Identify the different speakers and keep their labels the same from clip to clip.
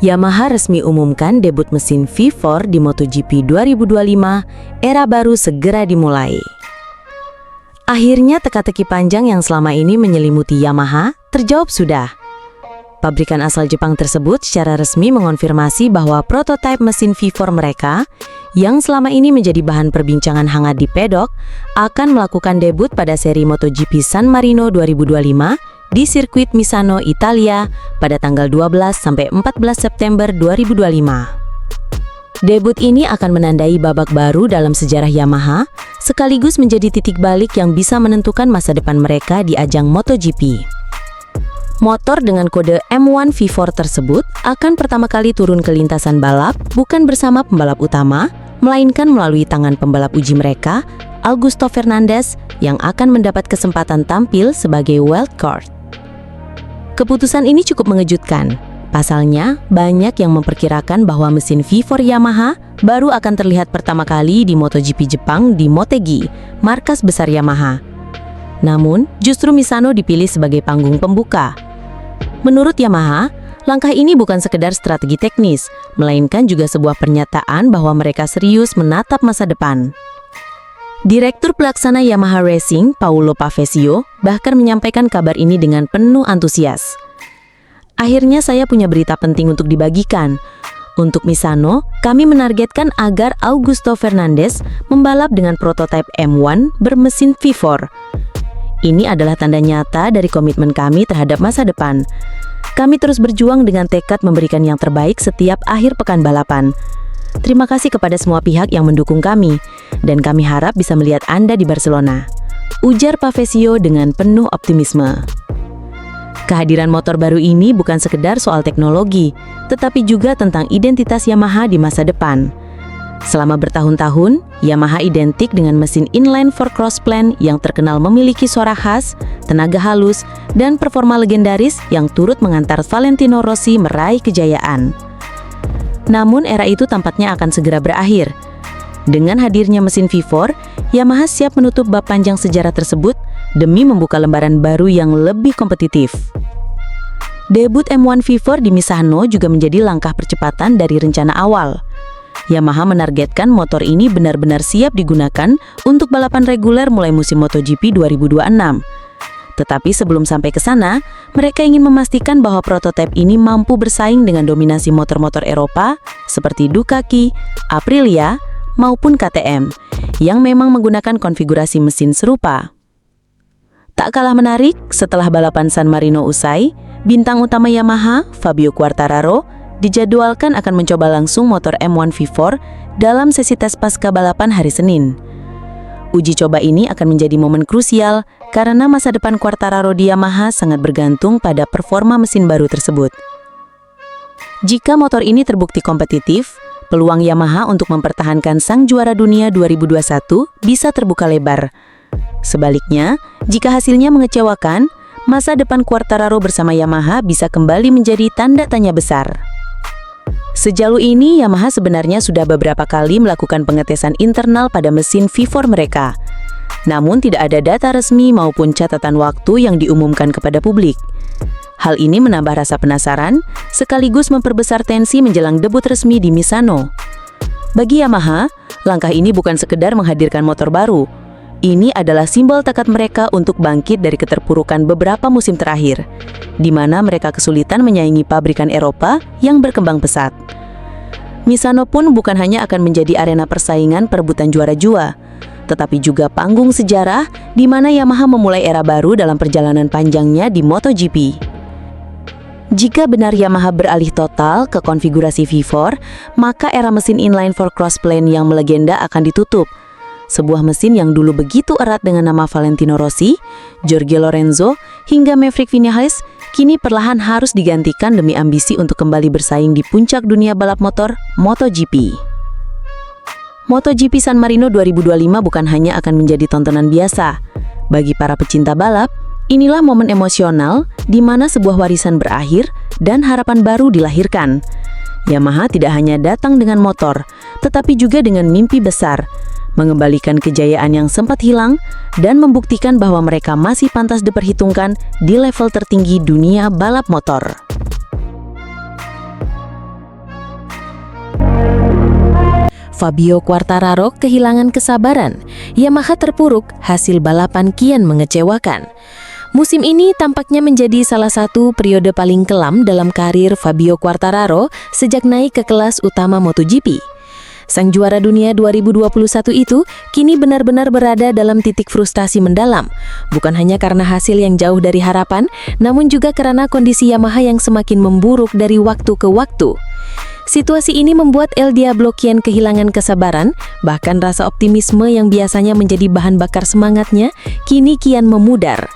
Speaker 1: Yamaha resmi umumkan debut mesin V4 di MotoGP 2025, era baru segera dimulai. Akhirnya teka-teki panjang yang selama ini menyelimuti Yamaha terjawab sudah. Pabrikan asal Jepang tersebut secara resmi mengonfirmasi bahwa prototipe mesin V4 mereka, yang selama ini menjadi bahan perbincangan hangat di pedok, akan melakukan debut pada seri MotoGP San Marino 2025 di sirkuit Misano, Italia pada tanggal 12-14 September 2025. Debut ini akan menandai babak baru dalam sejarah Yamaha, sekaligus menjadi titik balik yang bisa menentukan masa depan mereka di ajang MotoGP. Motor dengan kode M1 V4 tersebut akan pertama kali turun ke lintasan balap bukan bersama pembalap utama, melainkan melalui tangan pembalap uji mereka, Augusto Fernandez, yang akan mendapat kesempatan tampil sebagai wildcard. Keputusan ini cukup mengejutkan. Pasalnya, banyak yang memperkirakan bahwa mesin V4 Yamaha baru akan terlihat pertama kali di MotoGP Jepang di Motegi, markas besar Yamaha. Namun, justru Misano dipilih sebagai panggung pembuka. Menurut Yamaha, langkah ini bukan sekedar strategi teknis, melainkan juga sebuah pernyataan bahwa mereka serius menatap masa depan. Direktur Pelaksana Yamaha Racing, Paulo Pavesio, bahkan menyampaikan kabar ini dengan penuh antusias. Akhirnya saya punya berita penting untuk dibagikan. Untuk Misano, kami menargetkan agar Augusto Fernandez membalap dengan prototipe M1 bermesin V4. Ini adalah tanda nyata dari komitmen kami terhadap masa depan. Kami terus berjuang dengan tekad memberikan yang terbaik setiap akhir pekan balapan. Terima kasih kepada semua pihak yang mendukung kami, dan kami harap bisa melihat Anda di Barcelona, ujar Pavesio dengan penuh optimisme. Kehadiran motor baru ini bukan sekedar soal teknologi, tetapi juga tentang identitas Yamaha di masa depan. Selama bertahun-tahun, Yamaha identik dengan mesin inline 4 crossplan yang terkenal memiliki suara khas, tenaga halus, dan performa legendaris yang turut mengantar Valentino Rossi meraih kejayaan. Namun era itu tampaknya akan segera berakhir. Dengan hadirnya mesin V4, Yamaha siap menutup bab panjang sejarah tersebut demi membuka lembaran baru yang lebih kompetitif. Debut M1 V4 di Misano juga menjadi langkah percepatan dari rencana awal. Yamaha menargetkan motor ini benar-benar siap digunakan untuk balapan reguler mulai musim MotoGP 2026. Tetapi sebelum sampai ke sana, mereka ingin memastikan bahwa prototipe ini mampu bersaing dengan dominasi motor-motor Eropa seperti Ducati, Aprilia, maupun KTM, yang memang menggunakan konfigurasi mesin serupa. Tak kalah menarik, setelah balapan San Marino usai, bintang utama Yamaha, Fabio Quartararo, dijadwalkan akan mencoba langsung motor M1 V4 dalam sesi tes pasca balapan hari Senin. Uji coba ini akan menjadi momen krusial karena masa depan Quartararo di Yamaha sangat bergantung pada performa mesin baru tersebut. Jika motor ini terbukti kompetitif, peluang Yamaha untuk mempertahankan sang juara dunia 2021 bisa terbuka lebar. Sebaliknya, jika hasilnya mengecewakan, masa depan Quartararo bersama Yamaha bisa kembali menjadi tanda tanya besar. Sejauh ini, Yamaha sebenarnya sudah beberapa kali melakukan pengetesan internal pada mesin V4 mereka. Namun tidak ada data resmi maupun catatan waktu yang diumumkan kepada publik. Hal ini menambah rasa penasaran, sekaligus memperbesar tensi menjelang debut resmi di Misano. Bagi Yamaha, langkah ini bukan sekedar menghadirkan motor baru. Ini adalah simbol tekad mereka untuk bangkit dari keterpurukan beberapa musim terakhir, di mana mereka kesulitan menyaingi pabrikan Eropa yang berkembang pesat. Misano pun bukan hanya akan menjadi arena persaingan perebutan juara jua, tetapi juga panggung sejarah di mana Yamaha memulai era baru dalam perjalanan panjangnya di MotoGP. Jika benar Yamaha beralih total ke konfigurasi V4, maka era mesin inline 4 crossplan yang melegenda akan ditutup. Sebuah mesin yang dulu begitu erat dengan nama Valentino Rossi, Jorge Lorenzo, hingga Maverick Vinales, kini perlahan harus digantikan demi ambisi untuk kembali bersaing di puncak dunia balap motor MotoGP. MotoGP San Marino 2025 bukan hanya akan menjadi tontonan biasa. Bagi para pecinta balap, inilah momen emosional di mana sebuah warisan berakhir dan harapan baru dilahirkan. Yamaha tidak hanya datang dengan motor, tetapi juga dengan mimpi besar, mengembalikan kejayaan yang sempat hilang, dan membuktikan bahwa mereka masih pantas diperhitungkan di level tertinggi dunia balap motor. Fabio Quartararo kehilangan kesabaran. Yamaha terpuruk, hasil balapan kian mengecewakan. Musim ini tampaknya menjadi salah satu periode paling kelam dalam karir Fabio Quartararo sejak naik ke kelas utama MotoGP. Sang juara dunia 2021 itu kini benar-benar berada dalam titik frustasi mendalam. Bukan hanya karena hasil yang jauh dari harapan, namun juga karena kondisi Yamaha yang semakin memburuk dari waktu ke waktu. Situasi ini membuat El Diablo kian kehilangan kesabaran, bahkan rasa optimisme yang biasanya menjadi bahan bakar semangatnya, kini kian memudar.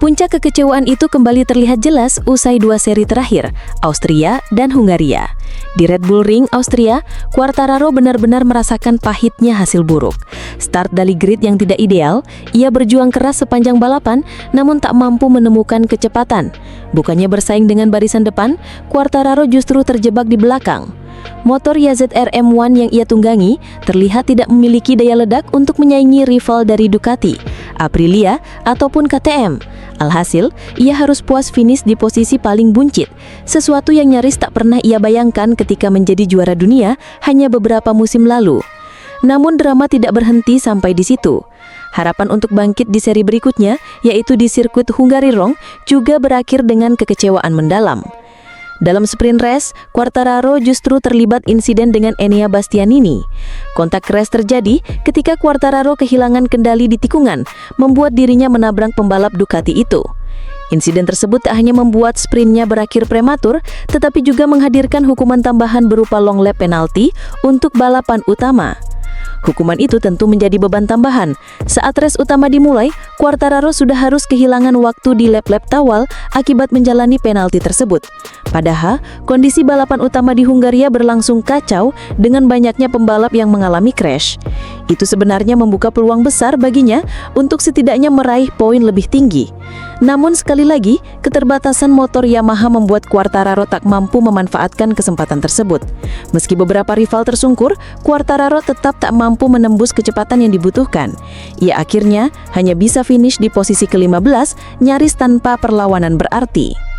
Speaker 1: Puncak kekecewaan itu kembali terlihat jelas usai 2 seri terakhir, Austria dan Hungaria. Di Red Bull Ring, Austria, Quartararo benar-benar merasakan pahitnya hasil buruk. Start dari grid yang tidak ideal, ia berjuang keras sepanjang balapan, namun tak mampu menemukan kecepatan. Bukannya bersaing dengan barisan depan, Quartararo justru terjebak di belakang. Motor YZR M1 yang ia tunggangi terlihat tidak memiliki daya ledak untuk menyaingi rival dari Ducati, Aprilia, ataupun KTM. Alhasil, ia harus puas finish di posisi paling buncit, sesuatu yang nyaris tak pernah ia bayangkan ketika menjadi juara dunia hanya beberapa musim lalu. Namun drama tidak berhenti sampai di situ. Harapan untuk bangkit di seri berikutnya, yaitu di sirkuit Hungaroring, juga berakhir dengan kekecewaan mendalam. Dalam sprint race, Quartararo justru terlibat insiden dengan Enea Bastianini. Kontak keras terjadi ketika Quartararo kehilangan kendali di tikungan, membuat dirinya menabrak pembalap Ducati itu. Insiden tersebut tak hanya membuat sprintnya berakhir prematur, tetapi juga menghadirkan hukuman tambahan berupa long lap penalti untuk balapan utama. Hukuman itu tentu menjadi beban tambahan. Saat race utama dimulai, Quartararo sudah harus kehilangan waktu di lap-lap awal akibat menjalani penalti tersebut. Padahal, kondisi balapan utama di Hungaria berlangsung kacau dengan banyaknya pembalap yang mengalami crash. Itu sebenarnya membuka peluang besar baginya untuk setidaknya meraih poin lebih tinggi. Namun sekali lagi, keterbatasan motor Yamaha membuat Quartararo tak mampu memanfaatkan kesempatan tersebut. Meski beberapa rival tersungkur, Quartararo tetap tak mampu menembus kecepatan yang dibutuhkan. Ia akhirnya hanya bisa finish di posisi ke-15, nyaris tanpa perlawanan berarti.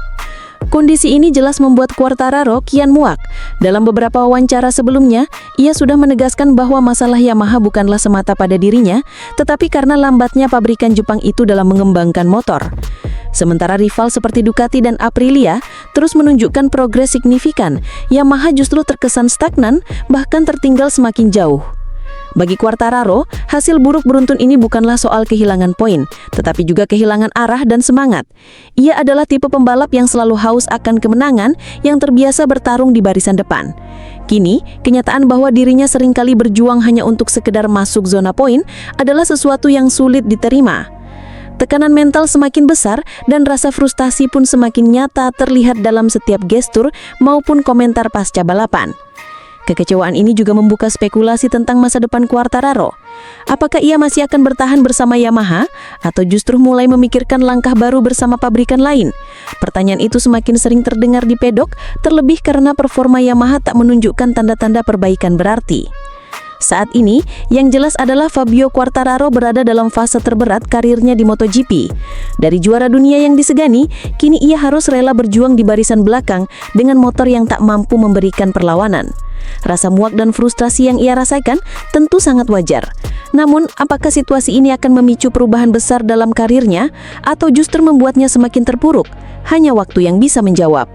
Speaker 1: Kondisi ini jelas membuat Quartararo kian muak. Dalam beberapa wawancara sebelumnya, ia sudah menegaskan bahwa masalah Yamaha bukanlah semata pada dirinya, tetapi karena lambatnya pabrikan Jepang itu dalam mengembangkan motor. Sementara rival seperti Ducati dan Aprilia terus menunjukkan progres signifikan, Yamaha justru terkesan stagnan, bahkan tertinggal semakin jauh. Bagi Quartararo, hasil buruk beruntun ini bukanlah soal kehilangan poin, tetapi juga kehilangan arah dan semangat. Ia adalah tipe pembalap yang selalu haus akan kemenangan, yang terbiasa bertarung di barisan depan. Kini, kenyataan bahwa dirinya seringkali berjuang hanya untuk sekedar masuk zona poin adalah sesuatu yang sulit diterima. Tekanan mental semakin besar dan rasa frustasi pun semakin nyata terlihat dalam setiap gestur maupun komentar pasca balapan. Kekecewaan ini juga membuka spekulasi tentang masa depan Quartararo. Apakah ia masih akan bertahan bersama Yamaha atau justru mulai memikirkan langkah baru bersama pabrikan lain? Pertanyaan itu semakin sering terdengar di pedok, terlebih karena performa Yamaha tak menunjukkan tanda-tanda perbaikan berarti. Saat ini, yang jelas adalah Fabio Quartararo berada dalam fase terberat karirnya di MotoGP. Dari juara dunia yang disegani, kini ia harus rela berjuang di barisan belakang dengan motor yang tak mampu memberikan perlawanan. Rasa muak dan frustrasi yang ia rasakan tentu sangat wajar. Namun, apakah situasi ini akan memicu perubahan besar dalam karirnya atau justru membuatnya semakin terpuruk? Hanya waktu yang bisa menjawab.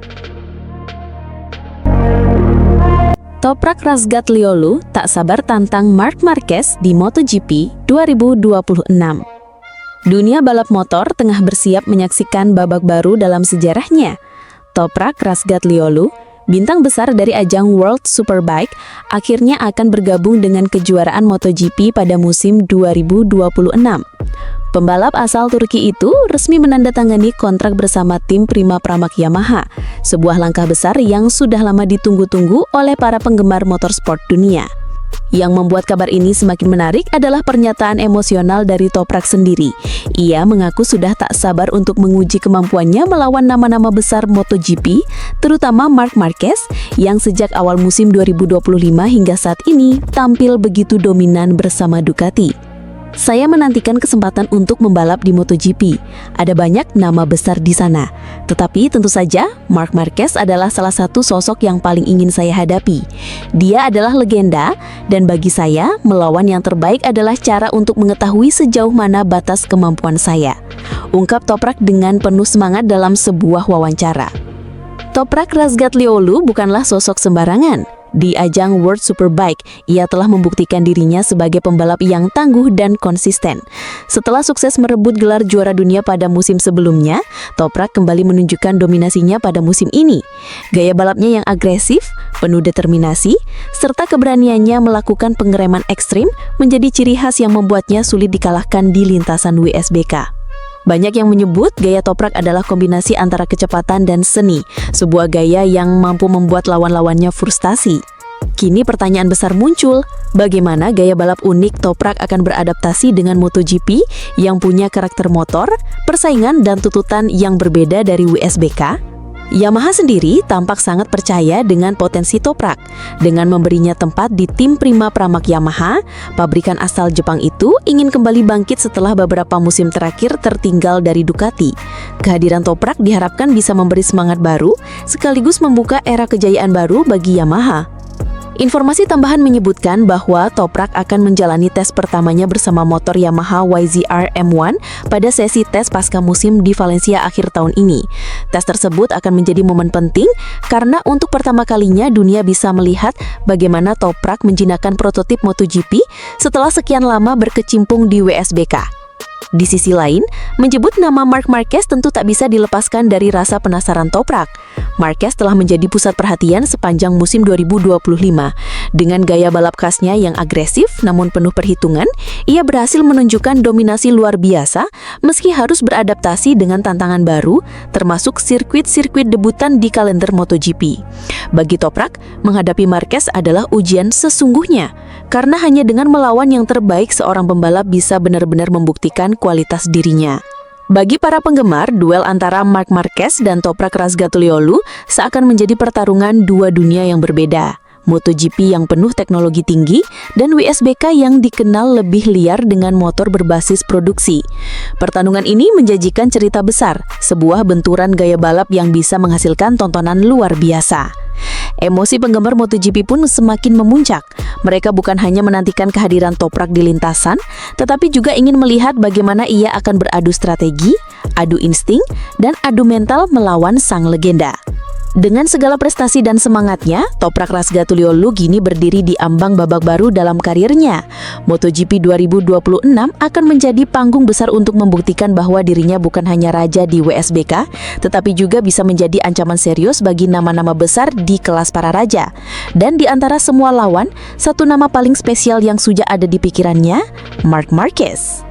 Speaker 1: Toprak Razgatlioglu tak sabar tantang Marc Marquez di MotoGP 2026. Dunia balap motor tengah bersiap menyaksikan babak baru dalam sejarahnya. Toprak Razgatlioglu, bintang besar dari ajang World Superbike, akhirnya akan bergabung dengan kejuaraan MotoGP pada musim 2026. Pembalap asal Turki itu resmi menandatangani kontrak bersama tim Prima Pramac Yamaha, sebuah langkah besar yang sudah lama ditunggu-tunggu oleh para penggemar motorsport dunia. Yang membuat kabar ini semakin menarik adalah pernyataan emosional dari Toprak sendiri. Ia mengaku sudah tak sabar untuk menguji kemampuannya melawan nama-nama besar MotoGP, terutama Marc Marquez yang sejak awal musim 2025 hingga saat ini tampil begitu dominan bersama Ducati.
Speaker 2: Saya menantikan kesempatan untuk membalap di MotoGP. Ada banyak nama besar di sana. Tetapi tentu saja, Marc Marquez adalah salah satu sosok yang paling ingin saya hadapi. Dia adalah legenda, dan bagi saya, melawan yang terbaik adalah cara untuk mengetahui sejauh mana batas kemampuan saya. Ungkap Toprak dengan penuh semangat dalam sebuah wawancara. Toprak Razgatlioglu bukanlah sosok sembarangan. Di ajang World Superbike, ia telah membuktikan dirinya sebagai pembalap yang tangguh dan konsisten. Setelah sukses merebut gelar juara dunia pada musim sebelumnya, Toprak kembali menunjukkan dominasinya pada musim ini. Gaya balapnya yang agresif, penuh determinasi, serta keberaniannya melakukan pengereman ekstrim menjadi ciri khas yang membuatnya sulit dikalahkan di lintasan WSBK. Banyak yang menyebut gaya Toprak adalah kombinasi antara kecepatan dan seni, sebuah gaya yang mampu membuat lawan-lawannya frustasi. Kini pertanyaan besar muncul, bagaimana gaya balap unik Toprak akan beradaptasi dengan MotoGP yang punya karakter motor, persaingan dan tuntutan yang berbeda dari WSBK? Yamaha sendiri tampak sangat percaya dengan potensi Toprak. Dengan memberinya tempat di tim Prima Pramak Yamaha, pabrikan asal Jepang itu ingin kembali bangkit setelah beberapa musim terakhir tertinggal dari Ducati. Kehadiran Toprak diharapkan bisa memberi semangat baru, sekaligus membuka era kejayaan baru bagi Yamaha. Informasi tambahan menyebutkan bahwa Toprak akan menjalani tes pertamanya bersama motor Yamaha YZR M1 pada sesi tes pasca musim di Valencia akhir tahun ini. Tes tersebut akan menjadi momen penting karena untuk pertama kalinya dunia bisa melihat bagaimana Toprak menjinakkan prototip MotoGP setelah sekian lama berkecimpung di WSBK. Di sisi lain, menyebut nama Marc Marquez tentu tak bisa dilepaskan dari rasa penasaran Toprak. Marquez telah menjadi pusat perhatian sepanjang musim 2025. Dengan gaya balap khasnya yang agresif namun penuh perhitungan, ia berhasil menunjukkan dominasi luar biasa meski harus beradaptasi dengan tantangan baru, termasuk sirkuit-sirkuit debutan di kalender MotoGP. Bagi Toprak, menghadapi Marquez adalah ujian sesungguhnya, karena hanya dengan melawan yang terbaik seorang pembalap bisa benar-benar membuktikan kualitas dirinya. Bagi para penggemar, duel antara Marc Marquez dan Toprak Razgatlioglu seakan menjadi pertarungan dua dunia yang berbeda. MotoGP yang penuh teknologi tinggi dan WSBK yang dikenal lebih liar dengan motor berbasis produksi. Pertarungan ini menjanjikan cerita besar, sebuah benturan gaya balap yang bisa menghasilkan tontonan luar biasa. Emosi penggemar MotoGP pun semakin memuncak. Mereka bukan hanya menantikan kehadiran Toprak di lintasan, tetapi juga ingin melihat bagaimana ia akan beradu strategi, adu insting, dan adu mental melawan sang legenda. Dengan segala prestasi dan semangatnya, Toprak Razgatlioglu kini berdiri di ambang babak baru dalam karirnya. MotoGP 2026 akan menjadi panggung besar untuk membuktikan bahwa dirinya bukan hanya raja di WSBK, tetapi juga bisa menjadi ancaman serius bagi nama-nama besar di kelas para raja. Dan di antara semua lawan, satu nama paling spesial yang sudah ada di pikirannya, Marc Marquez.